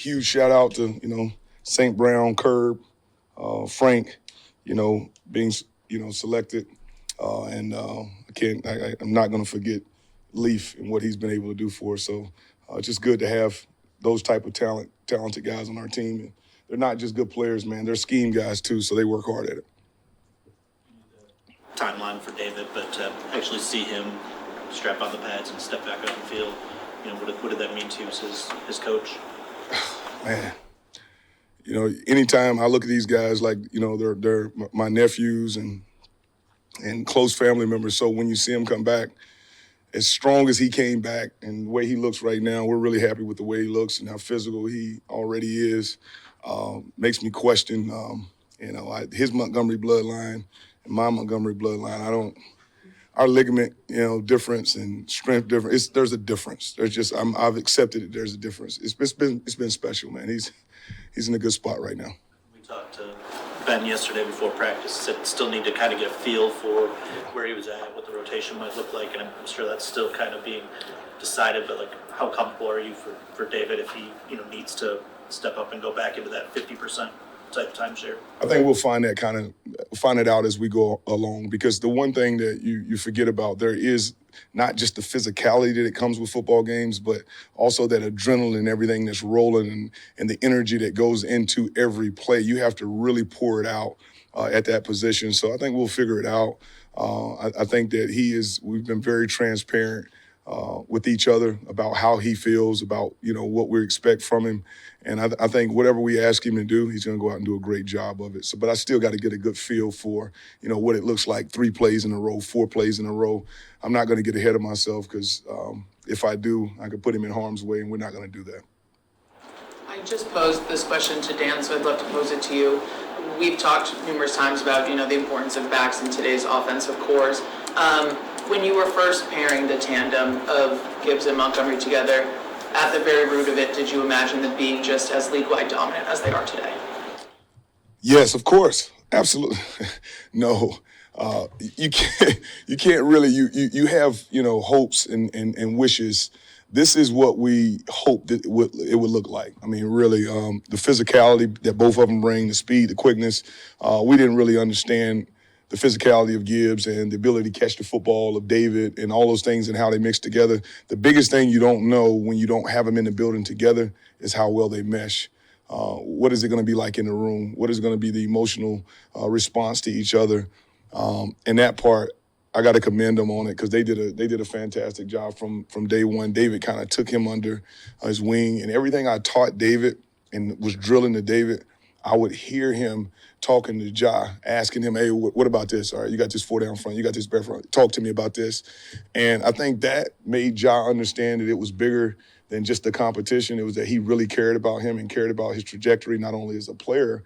huge shout out to, St. Brown, Curb, Frank, being, selected. And I'm not going to forget Leaf and what he's been able to do for us. So it's just good to have those type of talented guys on our team. And they're not just good players, man. They're scheme guys too, so they work hard at it. Timeline for David, but to actually see him strap on the pads and step back on the field, what did that mean to you as his coach? Man, anytime I look at these guys, like, they're my nephews and close family members. So when you see him come back, as strong as he came back and the way he looks right now, we're really happy with the way he looks and how physical he already is. Makes me question, his Montgomery bloodline and my Montgomery bloodline. Our ligament, difference and strength difference. There's a difference. I've accepted it. There's a difference. It's been special, man. He's in a good spot right now. We talked to Ben yesterday before practice. Said still need to kind of get a feel for where he was at, what the rotation might look like, and I'm sure that's still kind of being decided. But how comfortable are you for David if he needs to step up and go back into that 50% type of timeshare? I think we'll find it out as we go along, because the one thing that you forget about, there is not just the physicality that comes with football games, but also that adrenaline and everything that's rolling and the energy that goes into every play. You have to really pour it out at that position. So I think we'll figure it out. I think that we've been very transparent with each other about how he feels, about, what we expect from him. And I think whatever we ask him to do, he's going to go out and do a great job of it. But I still got to get a good feel for, what it looks like 3 plays in a row, 4 plays in a row. I'm not going to get ahead of myself, because if I do, I could put him in harm's way, and we're not going to do that. I just posed this question to Dan, so I'd love to pose it to you. We've talked numerous times about, the importance of backs in today's offensive cores. When you were first pairing the tandem of Gibbs and Montgomery together, at the very root of it, did you imagine them being just as league-wide dominant as they are today? Yes, of course. Absolutely. No. You can't really, you have, hopes and wishes. This is what we hoped that it would look like. I mean, really, the physicality that both of them bring, the speed, the quickness. We didn't really understand the physicality of Gibbs and the ability to catch the football of David and all those things and how they mix together. The biggest thing you don't know when you don't have them in the building together is how well they mesh. What is it going to be like in the room? What is going to be the emotional response to each other? And that part, I got to commend them on it, because they did a fantastic job from day one. David kind of took him under his wing, and everything I taught David and was drilling to David, I would hear him talking to Ja, asking him, hey, what about this? All right, you got this 4 down front, you got this back front. Talk to me about this. And I think that made Ja understand that it was bigger than just the competition. It was that he really cared about him and cared about his trajectory, not only as a player,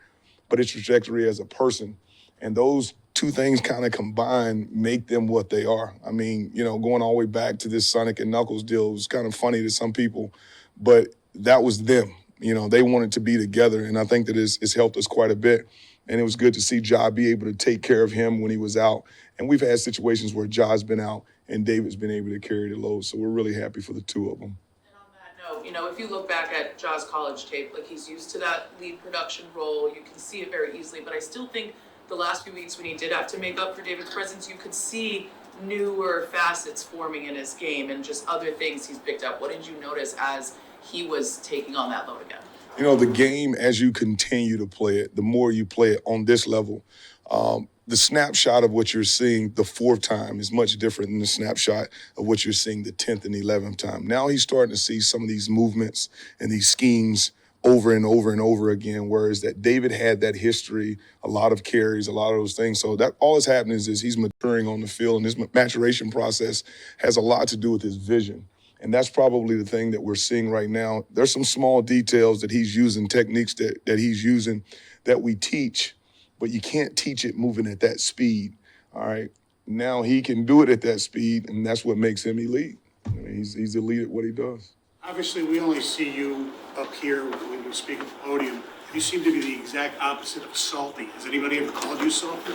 but his trajectory as a person. And those 2 things kind of combined make them what they are. I mean, going all the way back to this Sonic and Knuckles deal was kind of funny to some people, but that was them. They wanted to be together, and I think that it's helped us quite a bit. And it was good to see Ja be able to take care of him when he was out. And we've had situations where Ja's been out and David's been able to carry the load. So we're really happy for the 2 of them. And on that note, if you look back at Ja's college tape, he's used to that lead production role. You can see it very easily. But I still think the last few weeks when he did have to make up for David's presence, you could see newer facets forming in his game and just other things he's picked up. What did you notice as he was taking on that load again? The game, as you continue to play it, the more you play it on this level, the snapshot of what you're seeing the 4th time is much different than the snapshot of what you're seeing the 10th and 11th time. Now he's starting to see some of these movements and these schemes over and over and over again, whereas that David had that history, a lot of carries, a lot of those things. So that all that's happening is he's maturing on the field, and his maturation process has a lot to do with his vision. And that's probably the thing that we're seeing right now. There's some small details that he's using, techniques that he's using that we teach, but you can't teach it moving at that speed, all right? Now he can do it at that speed, and that's what makes him elite. I mean, he's elite at what he does. Obviously, we only see you up here when you speak at the podium. You seem to be the exact opposite of salty. Has anybody ever called you salty?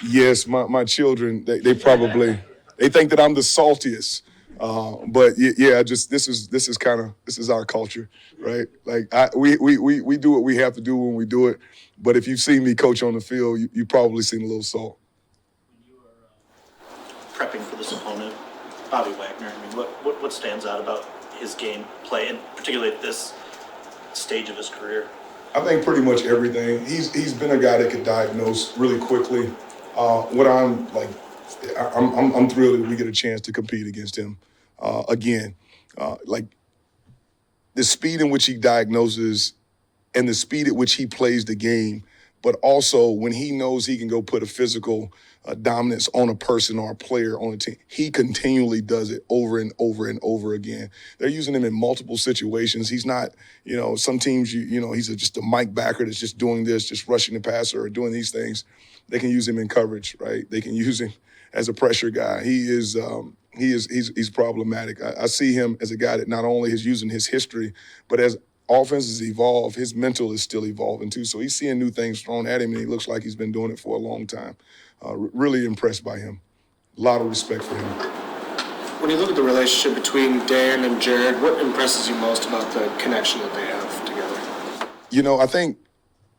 Yes, my children, they probably... They think that I'm the saltiest. Just this is our culture, right? Like we do what we have to do when we do it. But if you've seen me coach on the field, you probably seen a little salt. When you are prepping for this opponent, Bobby Wagner, I mean, what stands out about his game play, and particularly at this stage of his career? I think pretty much everything. He's been a guy that could diagnose really quickly. I'm thrilled that we get a chance to compete against him again. Like the speed in which he diagnoses and the speed at which he plays the game, but also when he knows he can go put a physical dominance on a person or a player on a team, he continually does it over and over and over again. They're using him in multiple situations. He's not, some teams, he's just a Mike backer that's just doing this, just rushing the passer or doing these things. They can use him in coverage, right? They can use him as a pressure guy. He's problematic. I see him as a guy that not only is using his history, but as offenses evolve, his mental is still evolving too. So he's seeing new things thrown at him, and he looks like he's been doing it for a long time. Really impressed by him. A lot of respect for him. When you look at the relationship between Dan and Jared, what impresses you most about the connection that they have together? I think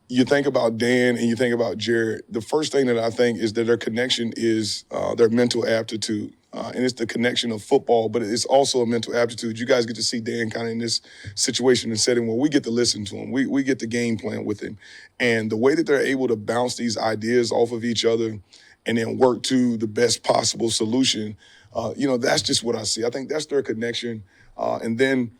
you think about Dan and you think about Jared, the first thing that I think is that their connection is their mental aptitude. And it's the connection of football, but it's also a mental aptitude. You guys get to see Dan kind of in this situation and setting where we get to listen to him. We get the game plan with him. And the way that they're able to bounce these ideas off of each other and then work to the best possible solution, that's just what I see. I think that's their connection. And then,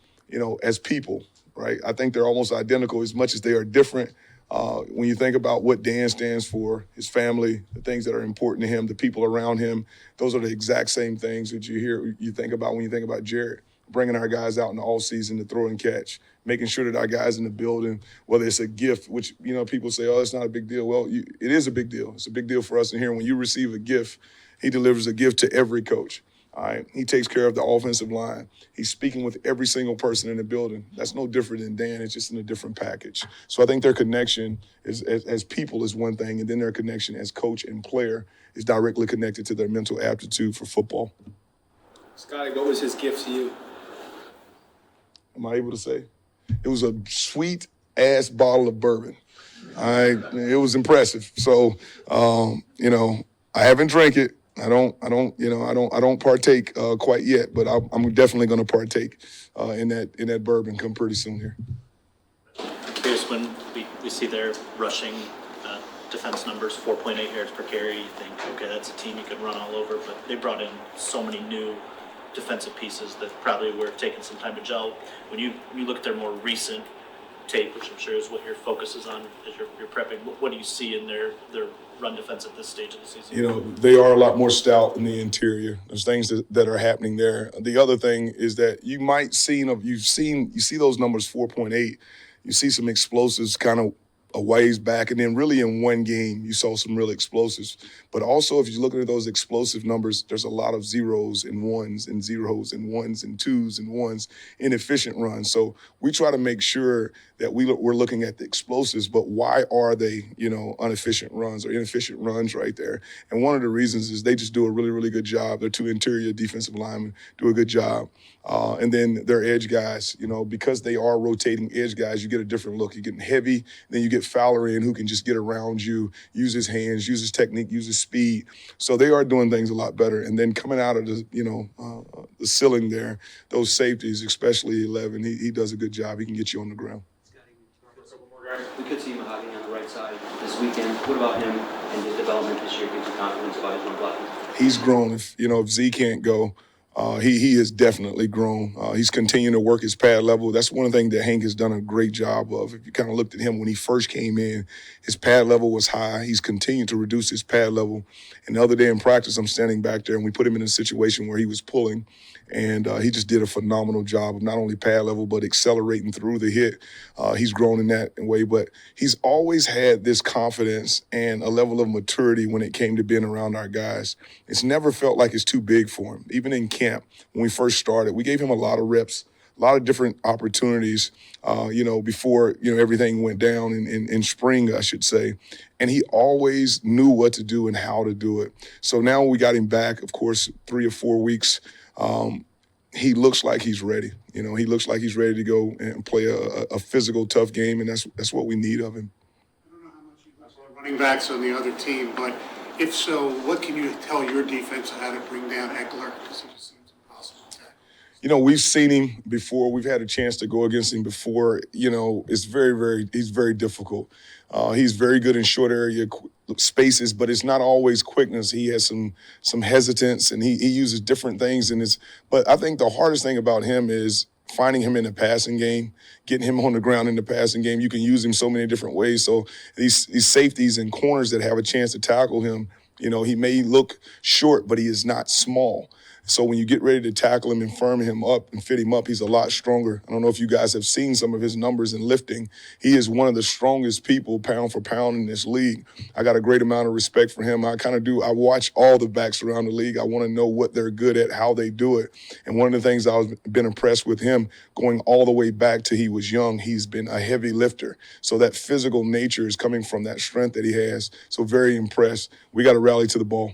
as people, right, I think they're almost identical as much as they are different. When you think about what Dan stands for, his family, the things that are important to him, the people around him, those are the exact same things that you think about when you think about Jared. Bringing our guys out in the offseason to throw and catch, making sure that our guys in the building, whether it's a gift, which, people say, oh, it's not a big deal. Well, it is a big deal. It's a big deal for us in here. When you receive a gift, he delivers a gift to every coach. All right, he takes care of the offensive line. He's speaking with every single person in the building. That's no different than Dan. It's just in a different package. So I think their connection is as people is one thing, and then their connection as coach and player is directly connected to their mental aptitude for football. Scottie, what was his gift to you? Am I able to say? It was a sweet-ass bottle of bourbon. All right, it was impressive. So, I haven't drank it. I don't partake quite yet, but I'm definitely going to partake in that bourbon come pretty soon here. I'm curious, when we see their rushing defense numbers, 4.8 yards per carry, you think, okay, that's a team you can run all over, but they brought in so many new defensive pieces that probably were taking some time to gel. When you look at their more recent tape, which I'm sure is what your focus is on as you're prepping, what do you see in their run defense at this stage of the season? They are a lot more stout in the interior. There's things that are happening there. The other thing is that you see those numbers 4.8. You see some explosives kind of a ways back, and then really in one game you saw some real explosives. But also if you're looking at those explosive numbers, there's a lot of zeros and ones and zeros and ones and twos and ones, inefficient runs. So we try to make sure that we're looking at the explosives, but why are they, inefficient runs or inefficient runs right there? And one of the reasons is they just do a really, really good job. Their two interior defensive linemen do a good job. And then their edge guys, because they are rotating edge guys, you get a different look. You're getting heavy, then you get Fowler in who can just get around you, use his hands, use his technique, use his speed. So they are doing things a lot better. And then coming out of the ceiling there, those safeties, especially 11, he does a good job. He can get you on the ground. We could see Mahogany on the right side this weekend. What about him and his development this year gives you confidence about his run blocking? He's grown. If Z can't go, he has definitely grown. He's continuing to work his pad level. That's one thing that Hank has done a great job of. If you kind of looked at him when he first came in, his pad level was high. He's continued to reduce his pad level. And the other day in practice, I'm standing back there, and we put him in a situation where he was pulling, and he just did a phenomenal job of not only pad level, but accelerating through the hit. He's grown in that way, but he's always had this confidence and a level of maturity when it came to being around our guys. It's never felt like it's too big for him. Even in camp, when we first started, we gave him a lot of reps, a lot of different opportunities, before, everything went down in spring, I should say. And he always knew what to do and how to do it. So now we got him back, of course, 3 or 4 weeks. he looks like he's ready. You know, he looks like he's ready to go and play a physical, tough game, and that's what we need of him. I don't know how much you saw running backs on the other team, but if so, what can you tell your defense how to bring down Ekeler? Because he just seems impossible to tackle. You know, we've seen him before. We've had a chance to go against him before. You know, he's very difficult. He's very good in short area spaces, but it's not always quickness. He has some hesitance, and he uses different things. But I think the hardest thing about him is finding him in the passing game, getting him on the ground in the passing game. You can use him so many different ways. So these safeties and corners that have a chance to tackle him, you know, he may look short, but he is not small. So when you get ready to tackle him and firm him up and fit him up, he's a lot stronger. I don't know if you guys have seen some of his numbers in lifting. He is one of the strongest people pound for pound in this league. I got a great amount of respect for him. I watch all the backs around the league. I want to know what they're good at, how they do it. And one of the things I've been impressed with him, going all the way back to he was young, he's been a heavy lifter. So that physical nature is coming from that strength that he has. So very impressed. We got to rally to the ball.